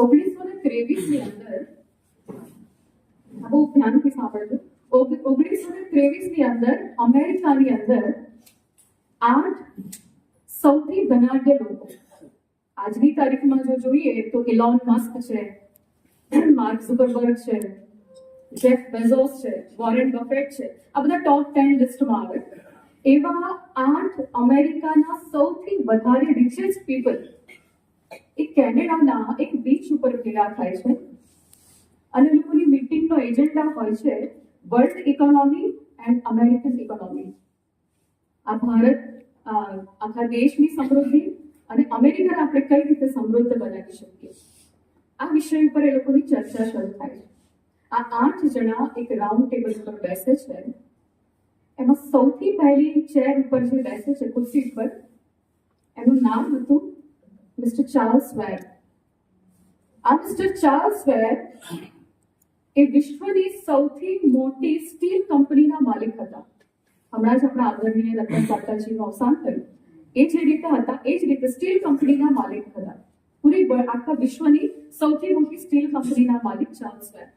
1923 ની અંદર બહુ ધ્યાનથી સાંભળજો. 1923 ની અંદર અમેરિકાની અંદર 8 સૌથી ધનાઢ્ય લોકો, આજની તારીખમાં જો જોઈએ તો ઇલોન મસ્ક છે, માર્ક ઝુકરબર્ગ છે, જેફ બેઝોસ છે, વોરેન બફેટ છે, આ બધા ટોપ 10 લિસ્ટમાં આવે. એવા 8 અમેરિકાના સૌથી વધારે રિચેસ્ટ પીપલ એ કેનેડાના એક બીચ ઉપર ભેગા થાય છે અને લોકોની મીટિંગનો એજન્ડા હોય છે world economy and American economy. આ ભારત આખા દેશની સમૃદ્ધિ અને અમેરિકાને આપણે કઈ રીતે સમૃદ્ધ બનાવી શકીએ, આ વિષય ઉપર એ લોકોની ચર્ચા શરૂ થાય છે. આ 8 જણા એક રાઉન્ડ ટેબલ ઉપર બેસે છે. એમાં સૌથી પહેલી ચેર ઉપર જે બેસે છે, ખુરશી ઉપર, એનું નામ હતું મિસ્ટર ચાર્લ્સ વેર. આ મિસ્ટર ચાર્લ્સ વેર એ વિશ્વની સૌથી મોટી સ્ટીલ કંપનીના માલિક હતા. હમણાં જ આપણા આદરણીય રતન ટાટાજીનું અવસાન થયું. એ જે રીતે હતા એ જ રીતે સ્ટીલ કંપનીના માલિક હતા. પૂરી આખા વિશ્વની સૌથી મોટી સ્ટીલ કંપનીના માલિક ચાર્લ્સ વેર.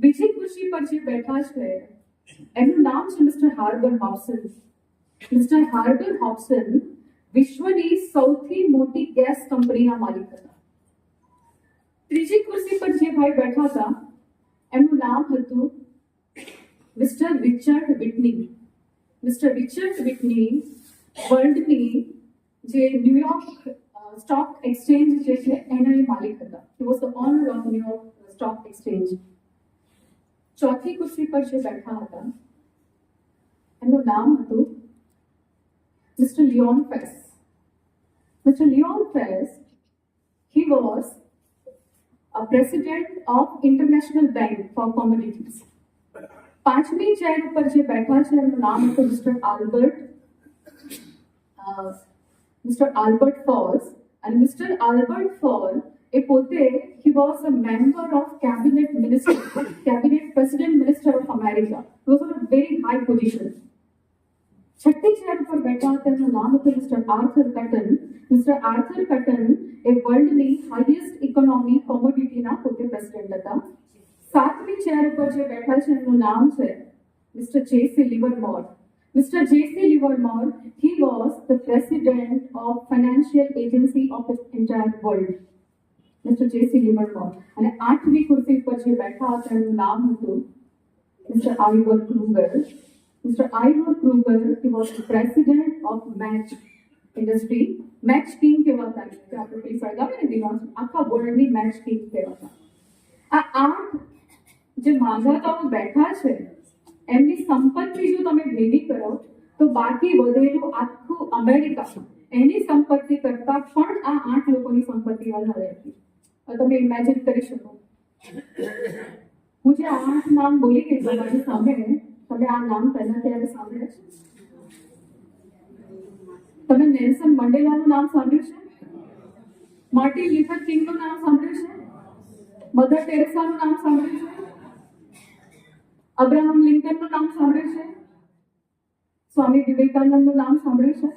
બીજી ખુરશી પર જે બેઠા છે એનું નામ છે મિસ્ટર હાર્બર હોબ્સન. મિસ્ટર હાર્બર હોબ્સન વિશ્વની સૌથી મોટી ગેસ કંપનીના માલિક હતા. ત્રીજી ખુરશી પર જે ભાઈ બેઠા હતા એનું નામ હતું mister Richard Whitney. Mister Richard Whitney વર્લ્ડની જે ન્યુયોર્ક સ્ટોક એક્સચેન્જ જે છે એના માલિક હતા. He was the owner of New York stock exchange. ચોથી ખુરશી પર જે બેઠા હતા એનું નામ હતું mister Leon Fess. Mister Leon Fess, he was a president of International Bank for Commodities. પાંચમી ચેર ઉપર જે બેઠા છે એનું નામ હતું મિસ્ટર આલ્બર્ટ ફોલ્સ. અને મિસ્ટર આલ્બર્ટ ફોલ એ પોતે he was a member of cabinet president minister of America. He was on a very high position. છઠ્ઠી ચેર ઉપર બેઠા હતા એનું નામ હતું મિસ્ટર આર્થર કટન. મિસ્ટર આર્થર કટન એ વર્લ્ડની હાઈએસ્ટ ઇકોનોમી કોમોડિટીના પોતે પ્રેસિડેન્ટ હતા. સાતમી ચેર ઉપર જે બેઠા છે એનું નામ છે mister JC લિવરમોર. Mr. J.C. Livermore, he was the president of Financial Agency of the entire world. Mr. J.C. Livermore. અને આઠમી ખુરશી પર જે બેઠા હતા એનું નામ હતું Mr. Ivor Kruger. Mr. Ivor Kruger, he was the president of Match Industry. Match King કહેવાતા કે આપણે પેલી સળગાવે ને દિવાલ, આખા વર્લ્ડની મેચ કિંગ કહેવાતા. આ 8 જે માંધાતાઓ બેઠા છે એમની સંપત્તિ જો તમે ભેગી કરો તો બાકી વધેલું આખું અમેરિકા એની સંપત્તિ કરતા પણ આ 8 લોકોની સંપત્તિ વધારે હતી. તમે ઇમેજિન કરી શકો. હું જે 8 નામ બોલી ગઈ તમારી સામે, તમે આ નામ પહેલા ત્યારે સાંભળ્યા છે? તમે નેલ્સન મંડેલાનું નામ સાંભળ્યું છે? માર્ટિન લ્યુથર કિંગનું નામ સાંભળ્યું છે? મધર ટેરેસાનું નામ સાંભળ્યું છે? અબ્રાહમ લિંકનનું નામ સાંભળ્યું છે? સ્વામી વિવેકાનંદનું નામ સાંભળ્યું છે?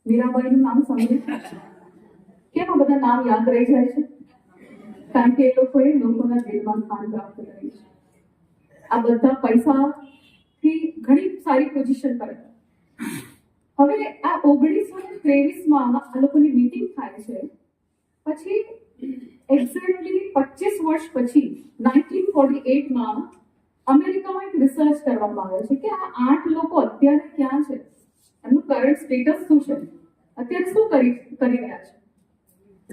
મીરાબાઈનું નામ સાંભળ્યું છે? કેમ આ બધા નામ યાદ રહી જાય છે? કારણ કે એ લોકોએ લોકોના દિલમાં સ્થાન પ્રાપ્ત કર્યું છે. આ બધા પૈસાથી ઘણી સારી પોઝિશન પર હતા. હવે આ 1923માં આ લોકોની મીટિંગ થાય છે. પછી એક્ઝેક્ટલી 25 વર્ષ પછી 1948માં અમેરિકામાં એક રિસર્ચ કરવામાં આવે છે કે આ 8 લોકો અત્યારે ક્યાં છે, એમનું કરંટ સ્ટેટસ શું છે, અત્યારે શું કરી રહ્યા છે.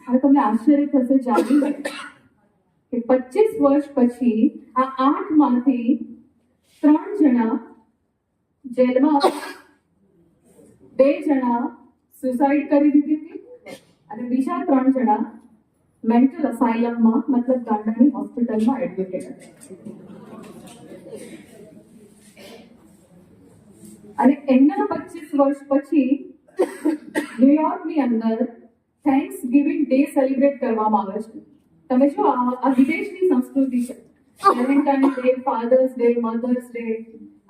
હવે તમને આશ્ચર્ય થશે જાણીને કે 25 વર્ષ પછી આ 8 માંથી 3 જણા જેલમાં હતા, 2 જણા સુસાઇડ કરી દીધી હતી અને બીજા 3 જણા મેન્ટલ અસાઇલમમાં મતલબ ગાંડાની હોસ્પિટલમાં એડમિટેડ હતા. અને એમના 25 વર્ષ પછી ન્યુયોર્કની અંદર થેન્ક્સ ગિવિંગ ડે સેલિબ્રેટ કરવામાં આવે છે. તમે જો આ વિદેશની સંસ્કૃતિ છે. Valentine Day, Father's Day, Mother's Day,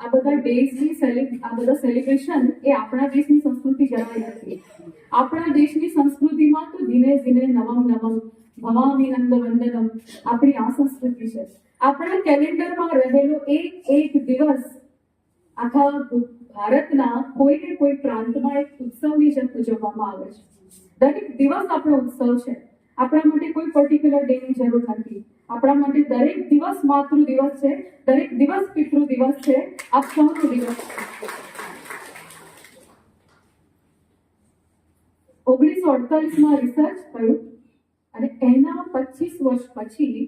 આ બધા ડેઝની આ બધા સેલિબ્રેશન એ આપણા દેશની સંસ્કૃતિ જરાય નથી. આપણા દેશની સંસ્કૃતિમાં તો દિને દિને નવમ નવમ ભવામી નંદ વંદનમ આપણી આ સંસ્કૃતિ છે. આપણા કેલેન્ડરમાં રહેલો એક દિવસ આખા ભારતના કોઈ ને કોઈ પ્રાંતમાં એક ઉત્સવની જેમ ઉજવવામાં આવે છે. દરેક દિવસ આપણો ઉત્સવ છે. આપણા માટે કોઈ પર્ટિક્યુલર ડે ની જરૂર નથી. આપણા માટે દરેક દિવસ માતૃ દિવસ છે, દરેક દિવસ પિતૃ દિવસ છે, આ સૌનો દિવસ છે. 1948માં રિસર્ચ થયું અને એના 25 વર્ષ પછી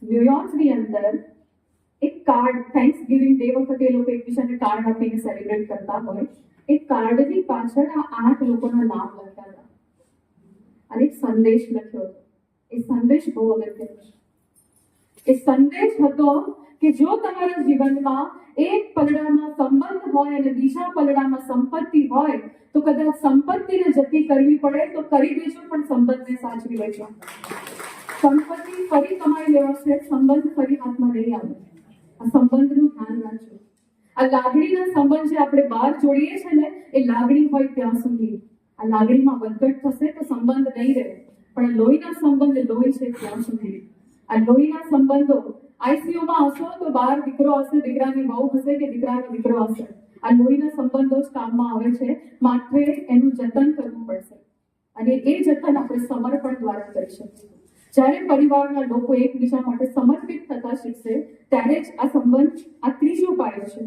ન્યુયોર્કની અંદર એક કાર્ડ, થેન્ક્સ ગિવિંગ ડે વખતે એ લોકો એકબીજાને કાર્ડ આપીને સેલિબ્રેટ કરતા હોય, એ કાર્ડની પાછળ આ 8 લોકોના નામ લખ્યા હતા અને એક સંદેશ લખ્યો હતો. એ સંદેશ બહુ અગત્યનો છે. એ સંદેશ હતો કે જો તમારા જીવનમાં એક પલડામાં સંબંધ હોય અને બીજા પલડામાં સંપત્તિ હોય તો કદાચ સંપત્તિને જતી કરવી પડે તો કરી દેજો, પણ સંબંધને સાચવી લેજો. સંપત્તિ ફરી કમાઈ લેવાશે, સંબંધ ફરી હાથમાં નહીં આવે. આ સંબંધનું ધ્યાન રાખજો. આ લાગણીના સંબંધ જે આપણે બહાર જોડીએ છે ને, એ લાગણી હોય ત્યાં સુધી. આ લાગણીમાં વધઘટ થશે તો સંબંધ નહીં રહે, પણ લોહીના સંબંધ લોહી છે ત્યાં સુધી. આ લોહીના સંબંધો, આઈસીયુમાં હશો તો બહાર દીકરો હશે, દીકરાની વહુ હશે કે દીકરાનો દીકરો હશે, આ લોહીના સંબંધો જ કામમાં આવે છે. માત્ર એનું જતન કરવું પડશે અને એ જતન આપણે સમર્પણ દ્વારા કરી શકીએ. જ્યારે પરિવારના લોકો એકબીજા માટે સમર્પિત થતા શીખશે ત્યારે જ આ સંબંધ, આ ત્રીજો પાયો છે,